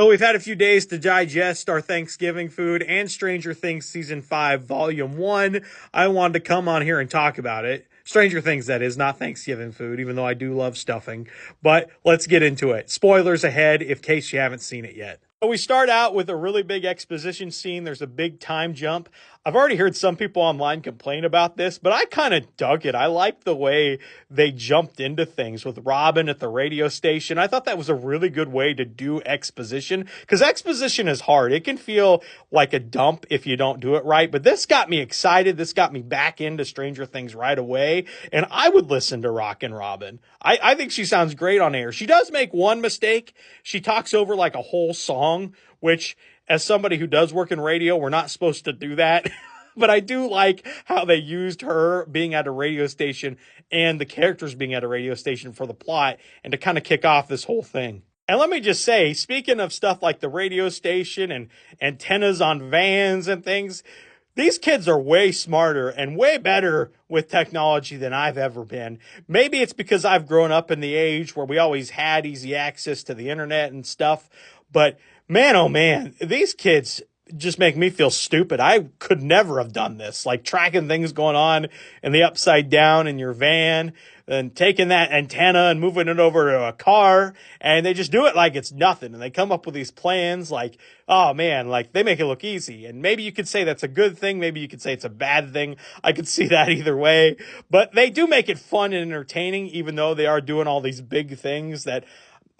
So we've had a few days to digest our Thanksgiving food and Stranger Things Season 5, Volume 1. I wanted to come on here and talk about it. Stranger Things, that is, not Thanksgiving food, even though I do love stuffing. But let's get into it. Spoilers ahead, in case you haven't seen it yet. So we start out with a really big exposition scene. There's a big time jump. I've already heard some people online complain about this, but I kind of dug it. I liked the way they jumped into things with Robin at the radio station. I thought that was a really good way to do exposition, because exposition is hard. It can feel like a dump if you don't do it right, but this got me excited. This got me back into Stranger Things right away, and I would listen to Rockin' Robin. I think she sounds great on air. She does make one mistake. She talks over like a whole song, which, as somebody who does work in radio, we're not supposed to do that. But I do like how they used her being at a radio station and the characters being at a radio station for the plot and to kind of kick off this whole thing. And let me just say, speaking of stuff like the radio station and antennas on vans and things, these kids are way smarter and way better with technology than I've ever been. Maybe it's because I've grown up in the age where we always had easy access to the internet and stuff. But man, oh man, these kids just make me feel stupid. I could never have done this, like tracking things going on in the upside down in your van and taking that antenna and moving it over to a car. And they just do it like it's nothing. And they come up with these plans like, oh man, like they make it look easy. And maybe you could say that's a good thing. Maybe you could say it's a bad thing. I could see that either way. But they do make it fun and entertaining, even though they are doing all these big things that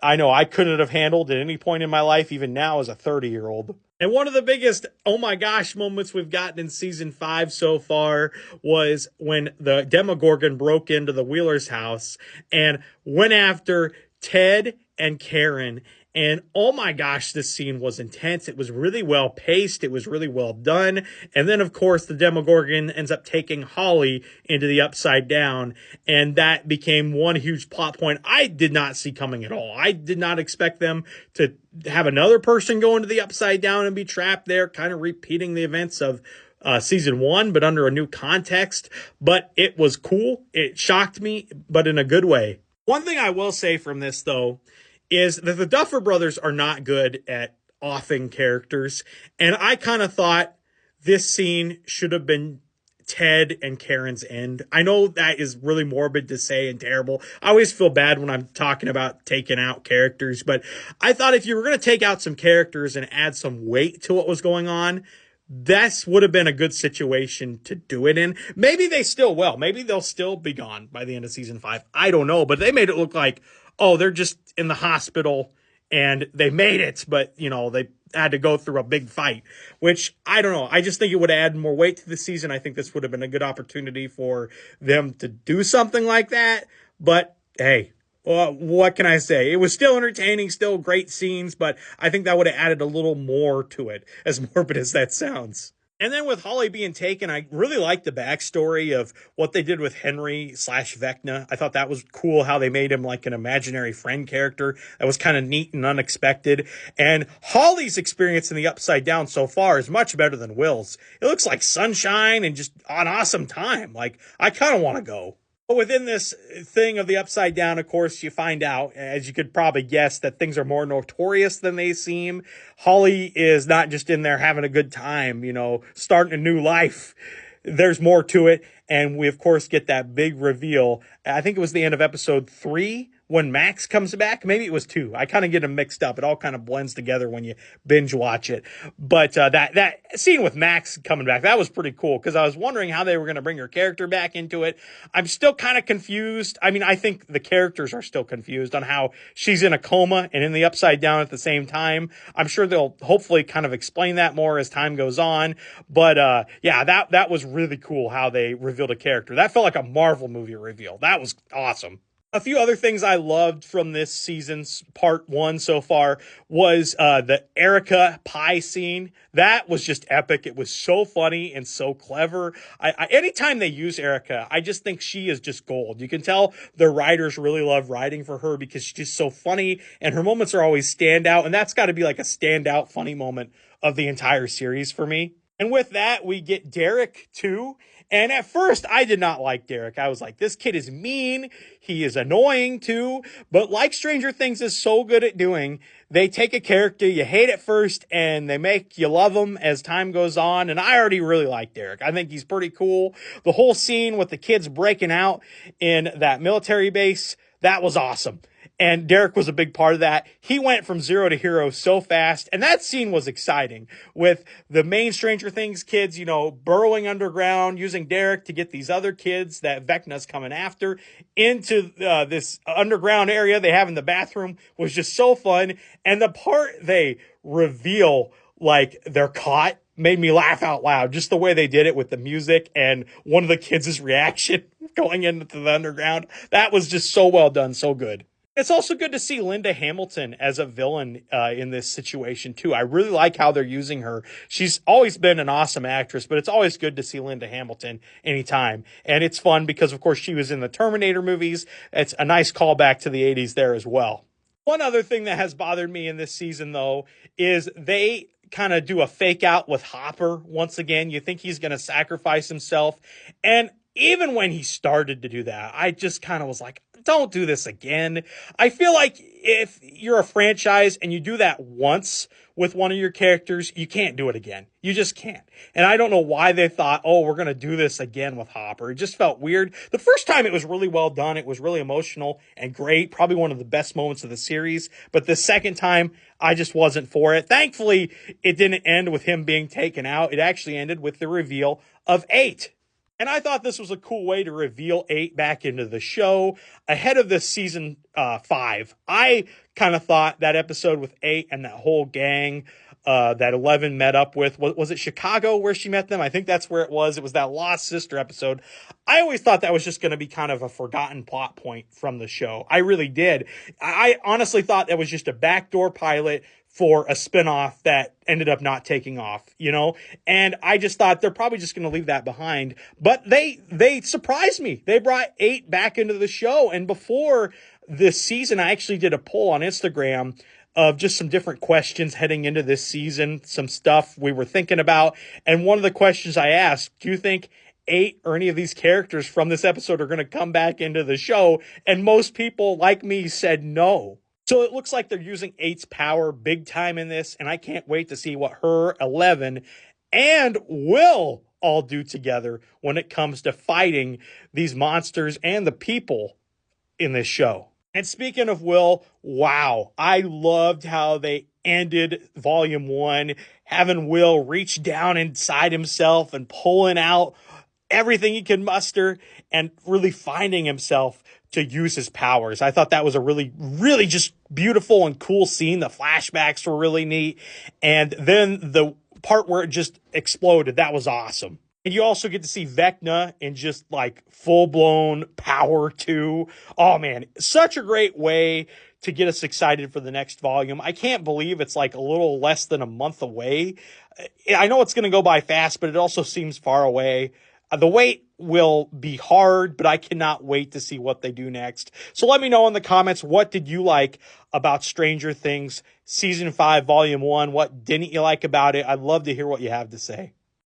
I know I couldn't have handled at any point in my life, even now as a 30-year-old. And one of the biggest, oh my gosh, moments we've gotten in season 5 so far was when the Demogorgon broke into the Wheeler's house and went after Ted and Karen. And oh my gosh, this scene was intense. It was really well paced. It was really well done. And then, of course, the Demogorgon ends up taking Holly into the Upside Down. And that became one huge plot point I did not see coming at all. I did not expect them to have another person go into the Upside Down and be trapped there, kind of repeating the events of season 1, but under a new context. But it was cool. It shocked me, but in a good way. One thing I will say from this, though, is that the Duffer Brothers are not good at offing characters. And I kind of thought this scene should have been Ted and Karen's end. I know that is really morbid to say and terrible. I always feel bad when I'm talking about taking out characters, but I thought if you were going to take out some characters and add some weight to what was going on, this would have been a good situation to do it in. Maybe they still will. Maybe they'll still be gone by the end of season 5. I don't know, but they made it look like, oh, they're just in the hospital and they made it, but, you know, they had to go through a big fight, which I don't know. I just think it would add more weight to the season. I think this would have been a good opportunity for them to do something like that. But hey, well, what can I say? It was still entertaining, still great scenes, but I think that would have added a little more to it, as morbid as that sounds. And then with Holly being taken, I really liked the backstory of what they did with Henry / Vecna. I thought that was cool how they made him like an imaginary friend character. That was kind of neat and unexpected. And Holly's experience in the Upside Down so far is much better than Will's. It looks like sunshine and just an awesome time. Like, I kind of want to go. But within this thing of the Upside Down, of course, you find out, as you could probably guess, that things are more notorious than they seem. Holly is not just in there having a good time, you know, starting a new life. There's more to it. And we, of course, get that big reveal. I think it was the end of episode 3 when Max comes back. Maybe it was 2. I kind of get them mixed up. It all kind of blends together when you binge watch it. But that scene with Max coming back, that was pretty cool, because I was wondering how they were going to bring her character back into it. I'm still kind of confused. I mean, I think the characters are still confused on how she's in a coma and in the Upside Down at the same time. I'm sure they'll hopefully kind of explain that more as time goes on. But yeah, that was really cool how they revealed a character. That felt like a Marvel movie reveal. That was awesome. A few other things I loved from this season's part 1 so far was the Erica pie scene. That was just epic. It was so funny and so clever. Anytime they use Erica, I just think she is just gold. You can tell the writers really love writing for her because she's just so funny and her moments are always standout. And that's got to be like a standout funny moment of the entire series for me. And with that, we get Derek too. And at first, I did not like Derek. I was like, this kid is mean. He is annoying too. But like Stranger Things is so good at doing, they take a character you hate at first and they make you love him as time goes on. And I already really like Derek. I think he's pretty cool. The whole scene with the kids breaking out in that military base, that was awesome. And Derek was a big part of that. He went from zero to hero so fast. And that scene was exciting with the main Stranger Things kids, burrowing underground, using Derek to get these other kids that Vecna's coming after into this underground area they have in the bathroom was just so fun. And the part they reveal like they're caught made me laugh out loud. Just the way they did it with the music and one of the kids' reaction going into the underground. That was just so well done. So good. It's also good to see Linda Hamilton as a villain in this situation, too. I really like how they're using her. She's always been an awesome actress, but it's always good to see Linda Hamilton anytime. And it's fun because, of course, she was in the Terminator movies. It's a nice callback to the 80s there as well. One other thing that has bothered me in this season, though, is they kind of do a fake out with Hopper once again. You think he's going to sacrifice himself. And even when he started to do that, I just kind of was like, don't do this again. I feel like if you're a franchise and you do that once with one of your characters, you can't do it again. You just can't. And I don't know why they thought, oh, we're going to do this again with Hopper. It just felt weird. The first time it was really well done. It was really emotional and great. Probably one of the best moments of the series. But the second time, I just wasn't for it. Thankfully, it didn't end with him being taken out. It actually ended with the reveal of 8. And I thought this was a cool way to reveal 8 back into the show ahead of this season 5. I kind of thought that episode with 8 and that whole gang that 11 met up with, was it Chicago where she met them? I think that's where it was. It was that Lost Sister episode. I always thought that was just going to be kind of a forgotten plot point from the show. I really did. I honestly thought that was just a backdoor pilot for a spinoff that ended up not taking off, and I just thought they're probably just going to leave that behind. But they surprised me. They brought 8 back into the show. And before this season, I actually did a poll on Instagram of just some different questions heading into this season, some stuff we were thinking about. And one of the questions I asked, do you think 8 or any of these characters from this episode are going to come back into the show? And most people like me said no. So it looks like they're using 8's power big time in this, and I can't wait to see what her, 11, and Will all do together when it comes to fighting these monsters and the people in this show. And speaking of Will, wow, I loved how they ended Volume 1, having Will reach down inside himself and pulling out everything he can muster and really finding himself to use his powers. I thought that was a really, really just beautiful and cool scene. The flashbacks were really neat. And then the part where it just exploded, that was awesome. And you also get to see Vecna in just like full-blown power too. Oh man, such a great way to get us excited for the next volume. I can't believe it's like a little less than a month away. I know it's going to go by fast, but it also seems far away. The wait will be hard, but I cannot wait to see what they do next. So let me know in the comments, what did you like about Stranger Things Season 5, Volume 1? What didn't you like about it? I'd love to hear what you have to say.